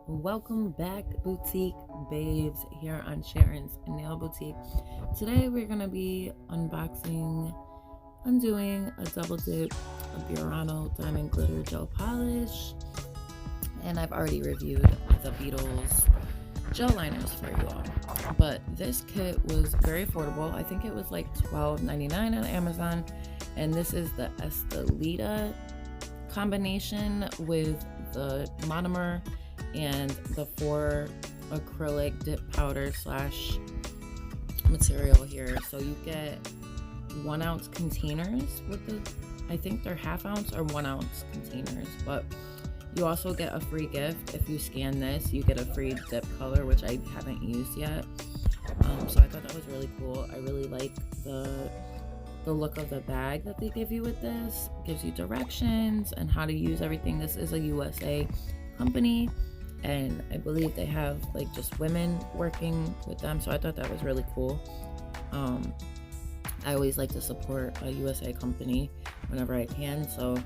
Welcome back, boutique babes, here on Sharon's Nail Boutique. Today we're going to be undoing a double dip of Burano Diamond Glitter Gel Polish. And I've already reviewed the Beetles gel liners for you all. But this kit was very affordable. I think it was like $12.99 on Amazon. And this is the Estelita combination with the monomer and the 4 acrylic dip powder slash material here. So you get 1 ounce containers with the, I think they're ½ ounce or 1 ounce containers, but you also get a free gift. If you scan this, you get a free dip color, which I haven't used yet. So I thought that was really cool. I really like the look of the bag that they give you with this. It gives you directions and how to use everything. This is a USA company, and I believe they have like just women working with them, so I thought that was really cool. I always like to support a USA company whenever I can, so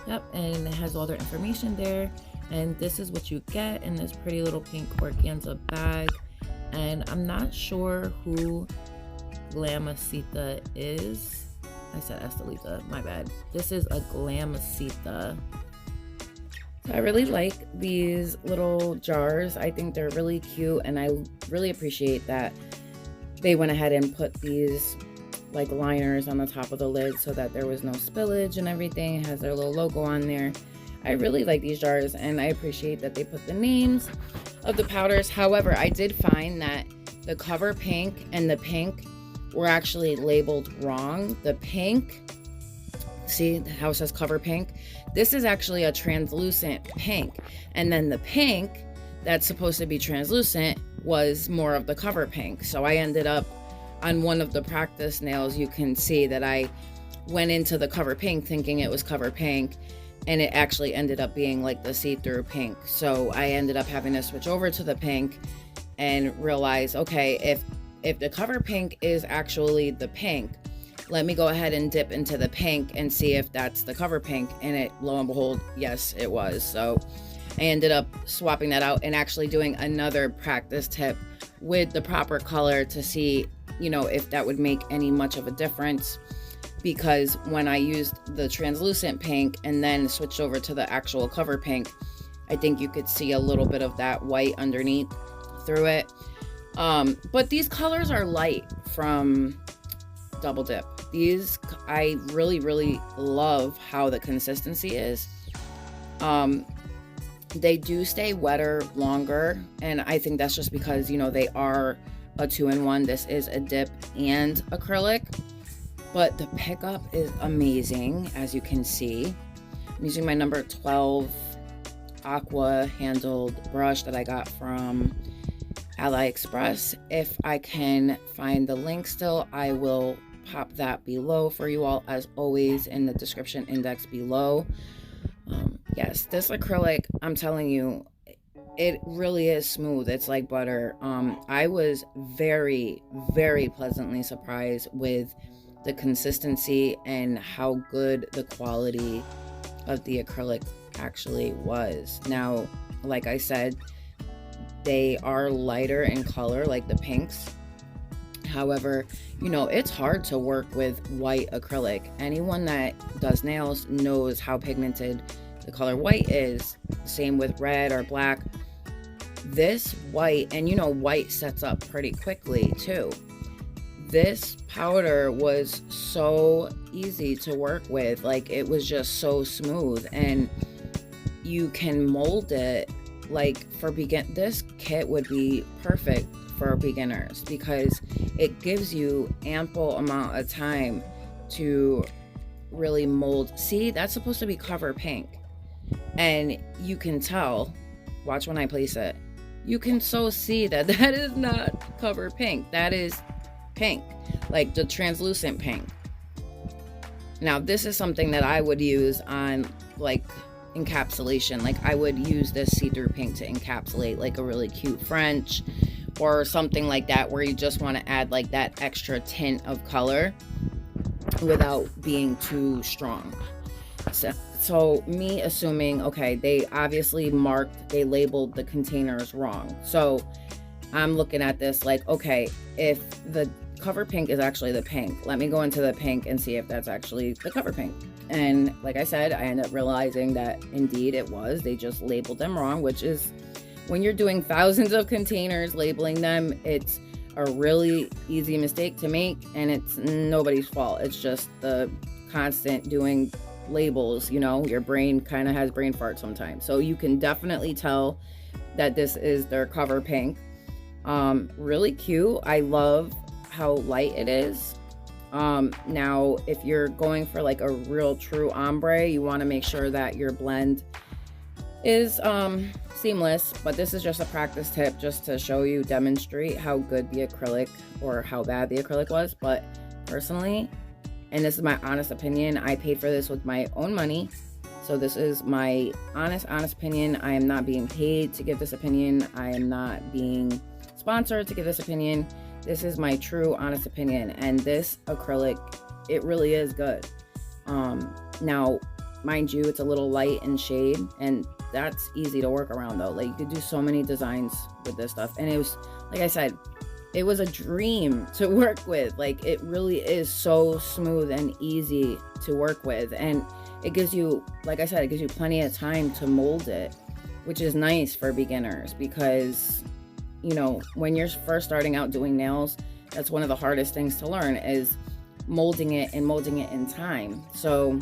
yep. And it has all their information there, and this is what you get in this pretty little pink organza bag. And I'm not sure who Glamasita is. I said Estelita, my bad. This is a Glamasita. I really like these little jars. I think they're really cute, and I really appreciate that they went ahead and put these like liners on the top of the lid so that there was no spillage and everything. It has their little logo on there. I really like these jars, and I appreciate that they put the names of the powders. However, I did find that the cover pink and the pink were actually labeled wrong. The pink, see how it says cover pink? This is actually a translucent pink. And then the pink that's supposed to be translucent was more of the cover pink. So I ended up on one of the practice nails, you can see that I went into the cover pink thinking it was cover pink, and it actually ended up being like the see-through pink. So I ended up having to switch over to the pink and realize, okay, if the cover pink is actually the pink, let me go ahead and dip into the pink and see if that's the cover pink. And it, lo and behold, yes, it was. So I ended up swapping that out and actually doing another practice tip with the proper color to see, you know, if that would make any much of a difference. Because when I used the translucent pink and then switched over to the actual cover pink, I think you could see a little bit of that white underneath through it. But these colors are light from Double Dip. These, I really love how the consistency is. They do stay wetter longer, and I think that's just because, you know, they are a 2-in-1. This is a dip and acrylic, but the pickup is amazing, as you can see. I'm using my number 12 aqua handled brush that I got from AliExpress. If I can find the link still, I will pop that below for you all, as always, in the description index below. Yes, this acrylic, I'm telling you, it really is smooth. It's like butter. I was very pleasantly surprised with the consistency and how good the quality of the acrylic actually was. Now, like I said, they are lighter in color, like the pinks. However, you know, it's hard to work with white acrylic. Anyone that does nails knows how pigmented the color white is. Same with red or black. This white, and you know, white sets up pretty quickly too. This powder was so easy to work with. Like, it was just so smooth, and you can mold it. Like, for this kit would be perfect for beginners because it gives you ample amount of time to really mold. See, that's supposed to be cover pink, and you can tell, watch when I place it, you can so see that that is not cover pink. That is pink, like the translucent pink. Now, this is something that I would use on like encapsulation. Like, I would use this see-through pink to encapsulate like a really cute French or something like that, where you just want to add like that extra tint of color without being too strong. So So me assuming, okay, they obviously they labeled the containers wrong. So I'm looking at this like, okay, if the cover pink is actually the pink, let me go into the pink and see if that's actually the cover pink. And like I said, I ended up realizing that indeed it was. They just labeled them wrong, which is, when you're doing thousands of containers, labeling them, it's a really easy mistake to make, and it's nobody's fault. It's just the constant doing labels, you know, your brain kind of has brain fart sometimes. So you can definitely tell that this is their cover pink. Really cute. I love how light it is. Now if you're going for like a real true ombre, you want to make sure that your blend is seamless, but this is just a practice tip just to show you, demonstrate how good the acrylic or how bad the acrylic was. But personally, and this is my honest opinion, I paid for this with my own money, so this is my honest opinion. I am not being paid to give this opinion. I am not being sponsored to give this opinion. This is my true honest opinion, and this acrylic, it really is good. Now mind you, it's a little light in shade, and that's easy to work around though. Like, you could do so many designs with this stuff, and it was, like I said, it was a dream to work with. Like, it really is so smooth and easy to work with, and it gives you, like I said, it gives you plenty of time to mold it, which is nice for beginners, because, you know, when you're first starting out doing nails, that's one of the hardest things to learn, is molding it in time. So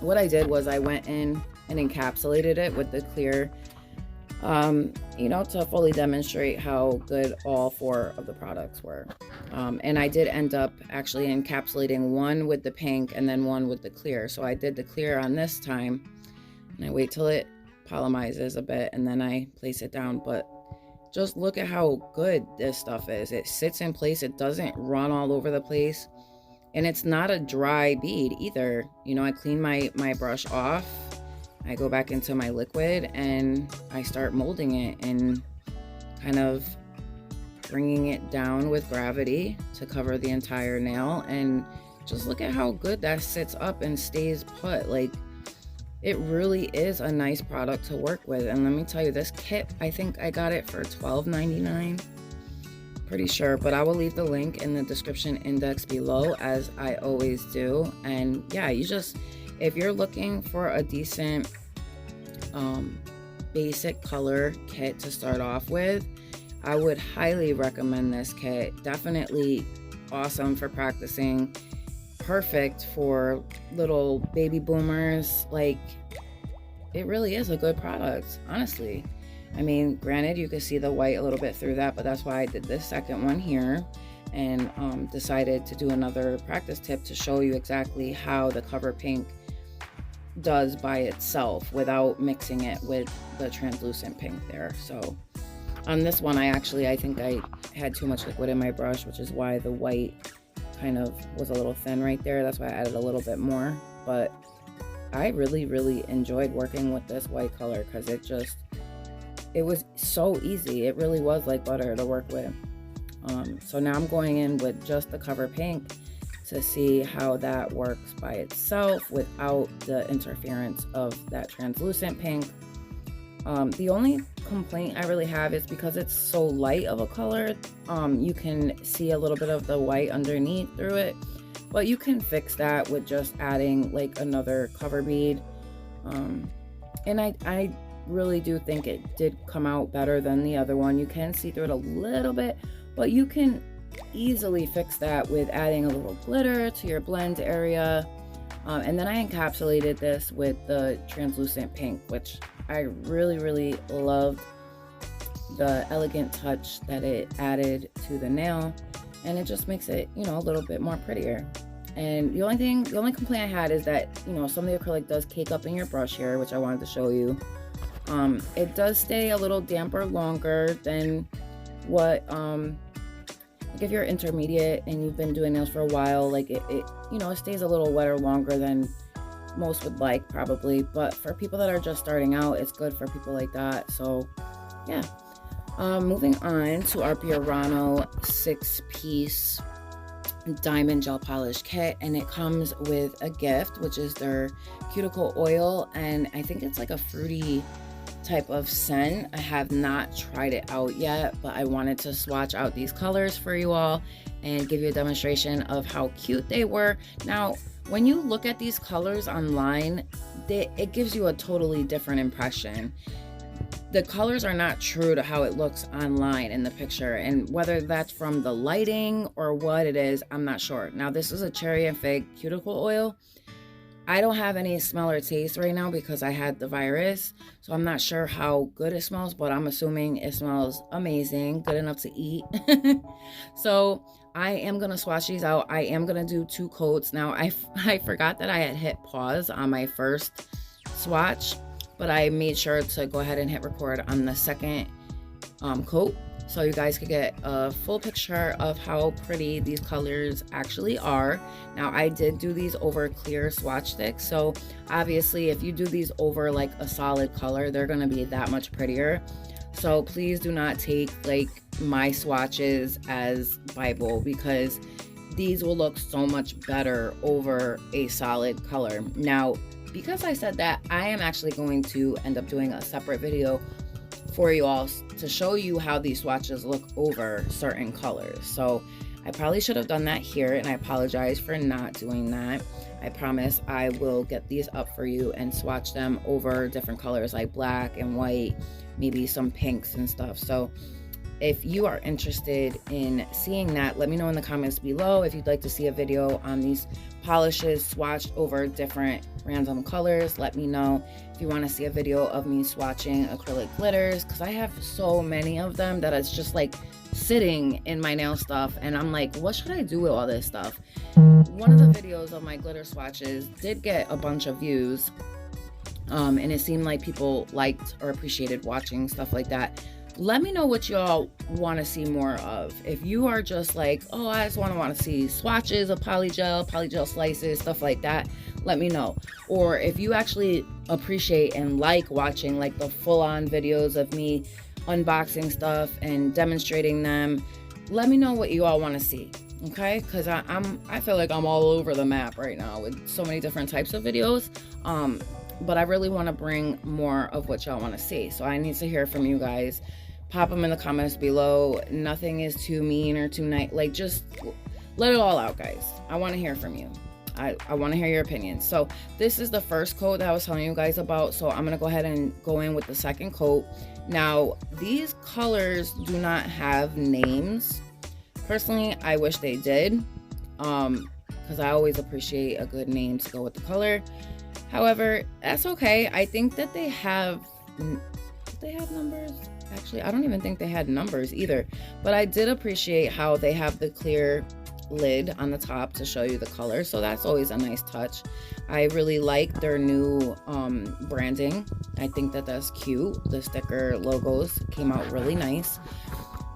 what I did was I went in and encapsulated it with the clear, you know, to fully demonstrate how good all 4 of the products were. And I did end up actually encapsulating one with the pink and then one with the clear. So I did the clear on this time, and I wait till it polymizes a bit, and then I place it down. But just look at how good this stuff is. It sits in place. It doesn't run all over the place. And it's not a dry bead either. You know, I clean my brush off. I go back into my liquid and I start molding it and kind of bringing it down with gravity to cover the entire nail. And just look at how good that sits up and stays put. Like, it really is a nice product to work with. And let me tell you, this kit, I think I got it for $12.99. Pretty sure, but I will leave the link in the description index below, as I always do. And yeah, you just, if you're looking for a decent basic color kit to start off with, I would highly recommend this kit. Definitely awesome for practicing, perfect for little baby boomers. Like, it really is a good product, honestly. I mean, granted, you can see the white a little bit through that, but that's why I did this second one here, and decided to do another practice tip to show you exactly how the cover pink does by itself without mixing it with the translucent pink there. So on this one, I think I had too much liquid in my brush, which is why the white kind of was a little thin right there. That's why I added a little bit more. But I really enjoyed working with this white color, because it was so easy. It really was like butter to work with. So now I'm going in with just the cover pink to see how that works by itself without the interference of that translucent pink. The only complaint I really have is because it's so light of a color, you can see a little bit of the white underneath through it, but you can fix that with just adding like another cover bead. And I really do think it did come out better than the other one. You can see through it a little bit, but you can easily fix that with adding a little glitter to your blend area. And then I encapsulated this with the translucent pink, which I really loved the elegant touch that it added to the nail, and it just makes it, you know, a little bit more prettier. And the only complaint I had is that, you know, some of the acrylic does cake up in your brush here, which I wanted to show you. It does stay a little damper longer than what, like if you're intermediate and you've been doing nails for a while, like it you know, it stays a little wetter longer than most would like, probably. But for people that are just starting out, it's good for people like that. So yeah. Moving on to our Burano 6-piece Diamond Gel Polish kit, and it comes with a gift, which is their Cuticle oil, and I think it's like a fruity type of scent. I have not tried it out yet, but I wanted to swatch out these colors for you all and give you a demonstration of how cute they were. Now, when you look at these colors online, it gives you a totally different impression. The colors are not true to how it looks online in the picture, and whether that's from the lighting or what it is, I'm not sure. Now, this is a cherry and fig cuticle oil. I don't have any smell or taste right now because I had the virus, so I'm not sure how good it smells, but I'm assuming it smells amazing, good enough to eat. So I am going to swatch these out. I am going to do 2 coats. Now, I forgot that I had hit pause on my first swatch, but I made sure to go ahead and hit record on the second coat, so you guys could get a full picture of how pretty these colors actually are. Now, I did do these over clear swatch sticks, so obviously if you do these over like a solid color, they're going to be that much prettier. So please do not take like my swatches as Bible, because these will look so much better over a solid color. Now, because I said that, I am actually going to end up doing a separate video for you all to show you how these swatches look over certain colors. So I probably should have done that here, and I apologize for not doing that. I promise I will get these up for you and swatch them over different colors like black and white, maybe some pinks and stuff. So if you are interested in seeing that, let me know in the comments below. If you'd like to see a video on these polishes swatched over different random colors, let me know. If you want to see a video of me swatching acrylic glitters, because I have so many of them that it's just like sitting in my nail stuff, and I'm like, what should I do with all this stuff? One of the videos of my glitter swatches did get a bunch of views, and it seemed like people liked or appreciated watching stuff like that. Let me know what y'all want to see more of. If you are just like, oh, I just want to see swatches of polygel slices, stuff like that, let me know. Or if you actually appreciate and like watching like the full-on videos of me unboxing stuff and demonstrating them, let me know what you all want to see. Okay, because I feel like I'm all over the map right now with so many different types of videos. But I really want to bring more of what y'all want to see. So I need to hear from you guys. Pop them in the comments below. Nothing is too mean or too nice. Like, just let it all out, guys. I want to hear from you. I want to hear your opinions. So this is the first coat that I was telling you guys about. So I'm going to go ahead and go in with the second coat. Now, these colors do not have names. Personally, I wish they did. Because I always appreciate a good name to go with the color. However, that's okay. I think that they have numbers. Actually, I don't even think they had numbers either. But I did appreciate how they have the clear lid on the top to show you the color. So that's always a nice touch. I really like their new branding. I think that that's cute. The sticker logos came out really nice.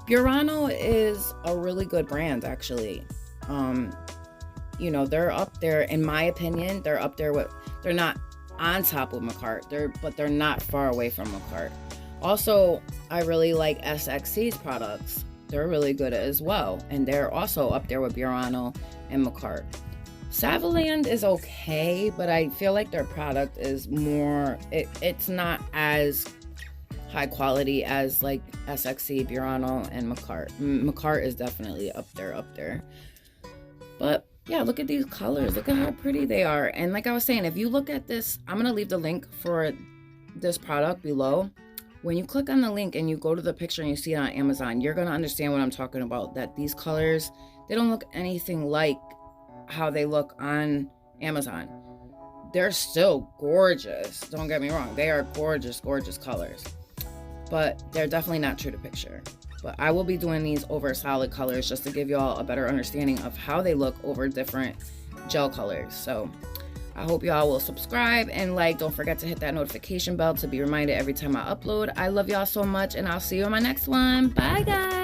Burano is a really good brand, actually. You know, they're up there, in my opinion. They're up there with, they're not on top of Macart, but they're not far away from Macart. Also, I really like SXC's products. They're really good as well, and they're also up there with Burano and Macart. Savaland is okay, but I feel like their product is more, it's not as high quality as like SXC, Burano, and Macart. Macart is definitely up there. But yeah, look at these colors. Look at how pretty they are. And like I was saying, if you look at this, I'm going to leave the link for this product below. When you click on the link and you go to the picture and you see it on Amazon, you're going to understand what I'm talking about. That these colors, they don't look anything like how they look on Amazon. They're still gorgeous. Don't get me wrong. They are gorgeous, gorgeous colors. But they're definitely not true to picture. But I will be doing these over solid colors just to give you all a better understanding of how they look over different gel colors. So I hope y'all will subscribe and like. Don't forget to hit that notification bell to be reminded every time I upload. I love y'all so much, and I'll see you on my next one. Bye, guys.